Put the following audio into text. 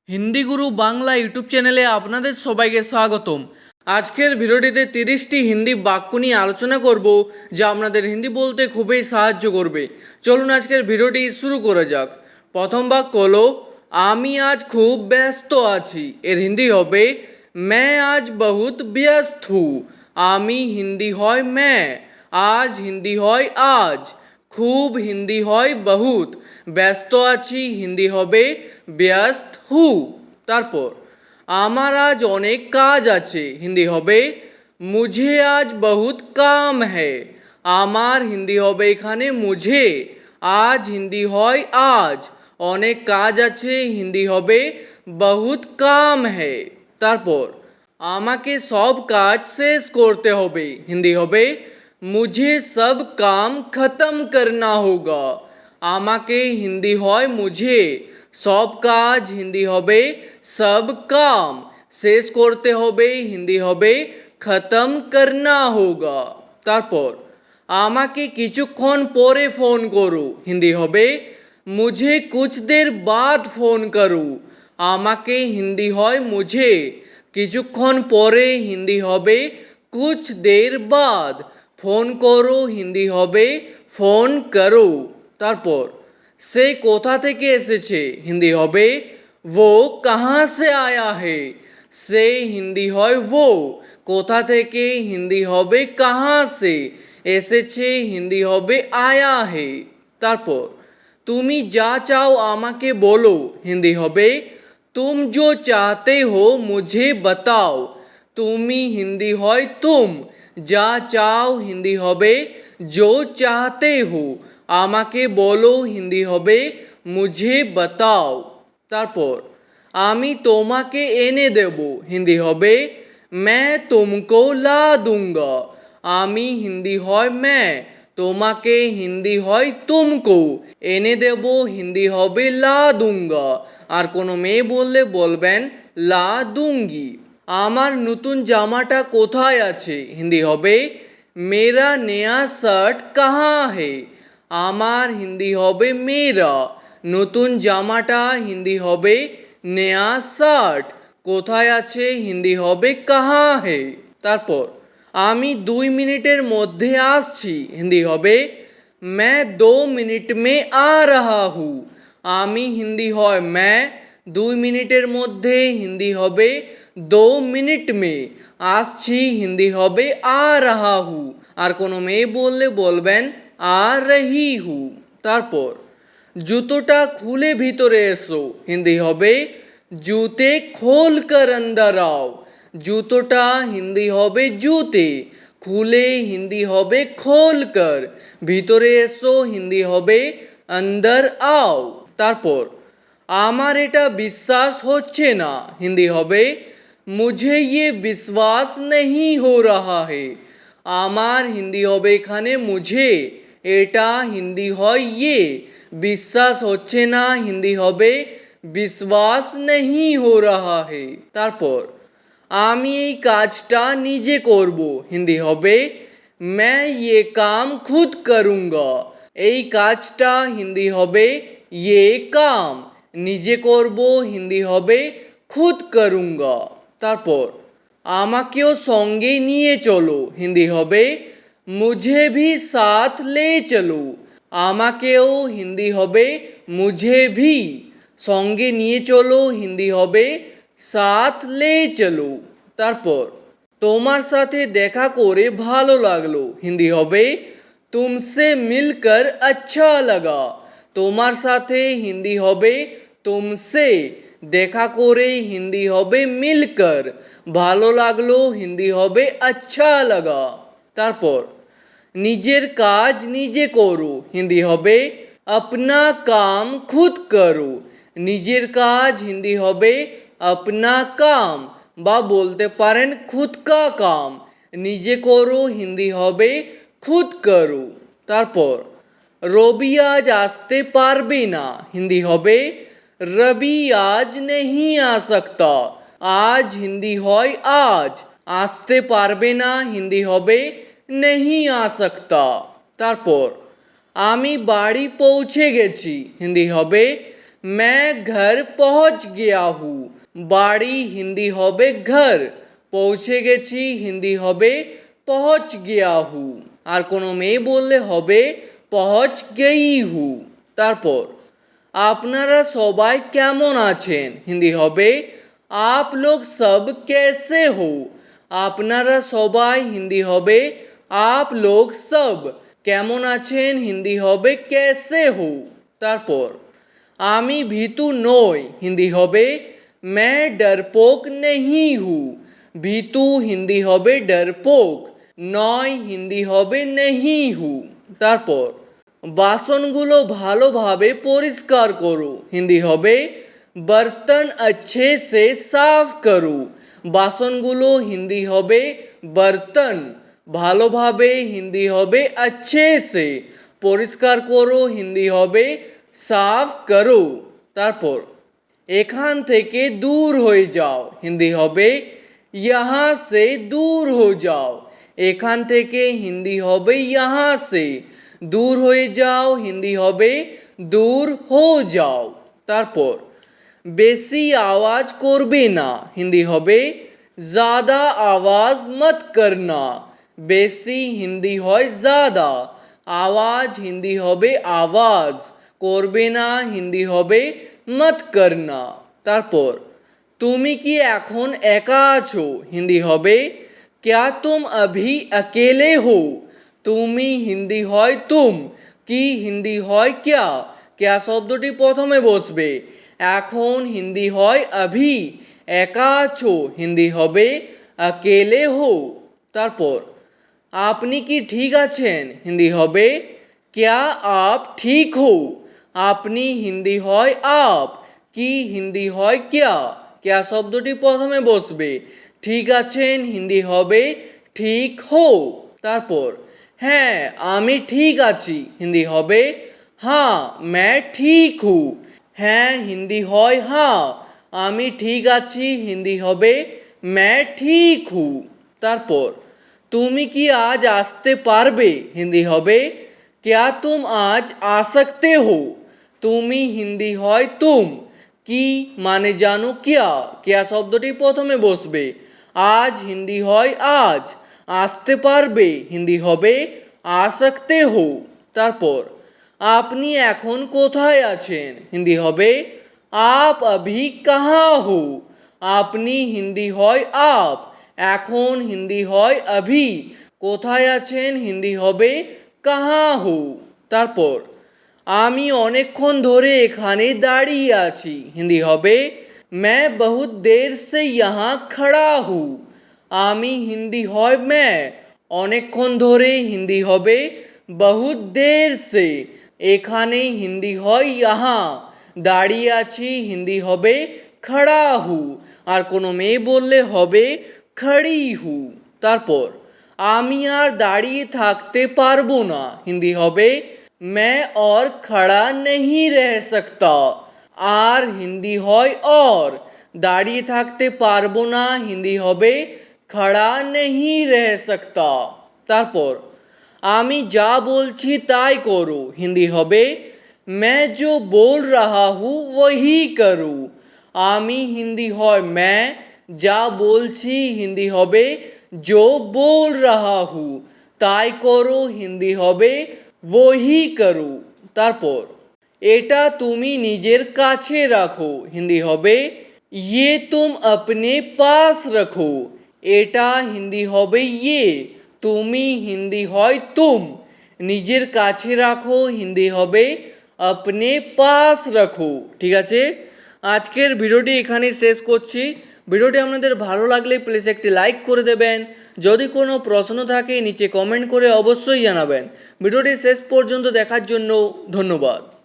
হিন্দি গুরু Bangla YouTube চ্যানেলে আপনাদের সবাইকে স্বাগতম। আজকের ভিডিওটিতে 30টি হিন্দি বাক্য নিয়ে আলোচনা করব, যা আপনাদের হিন্দি বলতে খুবই সাহায্য করবে। চলুন আজকের ভিডিওটি শুরু করা যাক। প্রথম বাক্য হলো আমি আজ খুব ব্যস্ত আছি। এর হিন্দি হবে मैं आज बहुत व्यस्त हूँ। আমি হিন্দি হয় मैं, আজ হিন্দি হয় আজ, খুব হিন্দি হয় বহুত, ব্যস্ত আছি হিন্দি হবে ব্যস্ত হু। তারপর আমার আজ অনেক কাজ আছে হিন্দি হবে মুঝে আজ বহুত কাম হ্যায়। আমার হিন্দি হবে এখানে মুঝে, আজ হিন্দি হয় আজ, অনেক কাজ আছে হিন্দি হবে বহুত কাম হ্যায়। তারপর আমাকে সব কাজ শেষ করতে হবে হিন্দি হবে মুঝে সব কাম খতম করনা হোগা। আমাকে হিন্দি হয় মুঝে, সব কাজ হিন্দি হবে সব কাম, শেষ করতে হবে হিন্দি হবে খতম করনা হোগা। তারপর আমাকে কিছুক্ষণ পরে ফোন করো হিন্দি হবে মুঝে কুছ দের বাদ ফোন করো। আমাকে হিন্দি হয় মুঝে, কিছুক্ষণ পরে হিন্দি হবে কুছ দের বাদ, ফোন করো হিন্দি হবে ফোন করো। তারপর সে কোথা থেকে এসেছে হিন্দি হবে वो कहाँ से आया है। সে হিন্দি হয় वो, কোথা থেকে হিন্দি হবে कहाँ से, এসেছে হিন্দি হবে आया है। তারপর তুমি যা চাও আমাকে বলো হিন্দি হবে तुम जो चाहते हो मुझे बताओ। তুমি হিন্দি হয় तुम, যা চাও হিন্দি হবে जो चाहते हो, আমাকে বলো হিন্দি হবে মুঝে बताओ। তারপর আমি তোমাকে এনে দেব হিন্দি হবে मैं तुमको ला दूंगा। আমি হিন্দি হয় मैं, তোমাকে হিন্দি হয় তুমকো, এনে দেব হিন্দি হবে লা দুঙ্গা। আর কোনো মেয়ে বললে বলবেন লা দুঙ্গি। আমার নতুন জামাটা কোথায় আছে হিন্দি হবে মেরা নয়া শার্ট কাহা হে। আমার হিন্দি হবে মেরা, নতুন জামাটা হিন্দি হবে নয়া শার্ট, কোথায় আছে হিন্দি হবে কাহা হে। তারপর আমি 2 মিনিটের মধ্যে আসছি হিন্দি হবে मैं 2 মিনিট মে আ রাহা হু। আমি হিন্দি হয় मैं, 2 মিনিটের মধ্যে হিন্দি হবে 2 মিনিট মে, আসছি হিন্দি হবে আ রাহা হু। আর কোনো মেয়ে বললে বলবেন আ রহি হু। তারপর জুতোটা খুলে ভিতরে এসো হিন্দি হবে জুতে খোল কর অন্দর আও। জুতোটা হিন্দি হবে জুতে, খুলে হিন্দি হবে খোল কর, ভিতরে এসো হিন্দি হবে অন্দর আও। তারপর আমার এটা বিশ্বাস হচ্ছে না হিন্দি হবে মুঝে ये विश्वास नहीं हो रहा है। আমার হিন্দি হবে এখানে মুঝে, এটা হিন্দি হয় ये, বিশ্বাস হচ্ছে না হিন্দি হবে विश्वास नहीं हो रहा है। তারপর আমি এই কাজটা নিজে করব হিন্দি হবে मैं ये काम खुद करूँगा। এই কাজটা হিন্দি হবে ये काम, নিজে করব হিন্দি হবে खुद करूँगा। তারপর আমাকেও সঙ্গে নিয়ে চলো হিন্দি হবে मुझे भी साथ ले चलो। আমাকেও হিন্দি হবে मुझे भी, সঙ্গে নিয়ে চলো হিন্দি হবে সাথ লে চলো। তারপর তোমার সাথে দেখা করে ভালো লাগলো হিন্দি হবে তুমসে মিলকর আচ্ছা লাগা। তোমার সাথে হিন্দি হবে তুমসে, দেখা করে হিন্দি হবে মিলকর, ভালো লাগলো হিন্দি হবে আচ্ছা লাগা। তারপর নিজের কাজ নিজে করো হিন্দি হবে আপনা কাম খুদ করো। নিজের কাজ হিন্দি হবে আপনা কাম, বা বলতে পারেন খুদ কা কাম, নিজে করো হিন্দি হবে খুদ করো। তারপর রবি আজ আসতে পারবে না হিন্দি হবে রবি আজ নেহি আ সকতা। আজ হিন্দি হয় আজ, আসতে পারবে না হিন্দি হবে নেহি আ সকতা। তারপর আমি বাড়ি পৌঁছে গেছি হিন্দি হবে मैं घर पहुंच गया हूँ বাড়ি হিন্দি হবে ঘর পৌঁছে গেছি হিন্দি হবে পहुंच गया हूँ আর কোনো মেয়ে বললে হবে पहुंच गई हूँ তারপর আপনারা সবাই কেমন আছেন হিন্দি হবে आप लोग सब कैसे हो আপনারা সবাই হিন্দি হবে आप लोग सब কেমন আছেন হিন্দি হবে कैसे हो তারপর আমি ভীতু নই হিন্দি হবে मैं डरपोक नहीं हूँ ভীতু হিন্দি হবে डरपोक নয় হিন্দি হবে नहीं हूँ তারপর বাসনগুলো ভালোভাবে পরিষ্কার করো হিন্দি হবে बर्तन अच्छे से साफ करो বাসনগুলো হিন্দি হবে बर्तन ভালোভাবে হিন্দি হবে अच्छे से পরিষ্কার করো হিন্দি হবে সাফ করো তারপর এখান থেকে দূর হয়ে যাও হিন্দি হবে यहाँ से दूर हो जाओ এখান থেকে হিন্দি হবে यहाँ से দূর হয়ে যাও হিন্দি হবে দূর हो যাও তারপর বেশি আওয়াজ করবে না হিন্দি হবে ज़्यादा आवाज़ मत करना বেশি হিন্দি হয় ज़्यादा আওয়াজ হিন্দি হবে আওয়াজ করবে না হিন্দি হবে मत करना তারপর তুমি কি এখন একা আছো হিন্দি হবে क्या तुम अभी अकेले हो তুমি হিন্দি হয় তুম কি হিন্দি হয় क्या क्या শব্দটি প্রথমে বসবে এখন হিন্দি হয় अभी একা আছো হিন্দি হবে अकेले हो তারপর আপনি কি ঠিক আছেন হিন্দি হবে क्या आप ठीक हो আপনি হিন্দি হয় आप কি হিন্দি হয় क्या क्या শব্দটি প্রথমে বসবে ঠিক আছেন হিন্দি হবে ঠিক হো তারপর হ্যাঁ আমি ঠিক আছি হিন্দি হবে हाँ मैं ठीक हूँ হ্যাঁ হিন্দি হয় हाँ আমি ঠিক আছি হিন্দি হবে मैं ठीक हूँ তারপর তুমি কি আজ আসতে পারবে হিন্দি হবে क्या तुम आज आ सकते हो তুমি হিন্দি হয় তুম কি মানে জানো क्या শব্দটি প্রথমে বসবে আজ হিন্দি হয় আজ আসতে পারবে হিন্দি হবে आ सकते हो তারপর আপনি এখন কোথায় আছেন হিন্দি হবে आप अभी कहाँ हो আপনি হিন্দি হয় आप এখন হিন্দি হয় अभी কোথায় আছেন হিন্দি হবে कहाँ हो তারপর আমি অনেকক্ষণ ধরে এখানে দাঁড়িয়ে আছি হিন্দি হবে मैं बहुत देर से यहाँ खड़ा हूँ আমি হিন্দি হয় मैं অনেকক্ষণ ধরে হিন্দি হবে बहुत देर से এখানে হিন্দি হয় यहाँ দাঁড়িয়ে আছি হিন্দি হবে खड़ा हूँ আর কোনো মেয়ে বললে হবে खड़ी हूँ তারপর আমি আর দাঁড়িয়ে থাকতে পারবো না হিন্দি হবে मैं और खड़ा नहीं रह सकता আর হিন্দি হয় और দাঁড়িয়ে থাকতে পারবো না হিন্দি হবে खड़ा नहीं रह सकता তারপর আমি যা বলছি তাই করো হিন্দি হবে मैं जो बोल रहा हूँ वही करो আমি হিন্দি হয় मैं যা বলছি হিন্দি হবে जो बोल रहा हूँ তাই করো হিন্দি হবে वही करो তারপর এটা তুমি নিজের কাছে রাখো হিন্দি হবে ये तुम अपने पास रखो এটা হিন্দি হবে ये তুমি হিন্দি হয় तुम নিজের কাছে রাখো হিন্দি হবে अपने पास रखो ঠিক আছে আজকের ভিডিওটি এখানেই শেষ করছি ভিডিওটি আপনাদের ভালো লাগলে প্লিজ একটি লাইক করে দেবেন যদি কোনো প্রশ্ন থাকে নিচে কমেন্ট করে অবশ্যই জানাবেন ভিডিওটি শেষ পর্যন্ত দেখার জন্য ধন্যবাদ।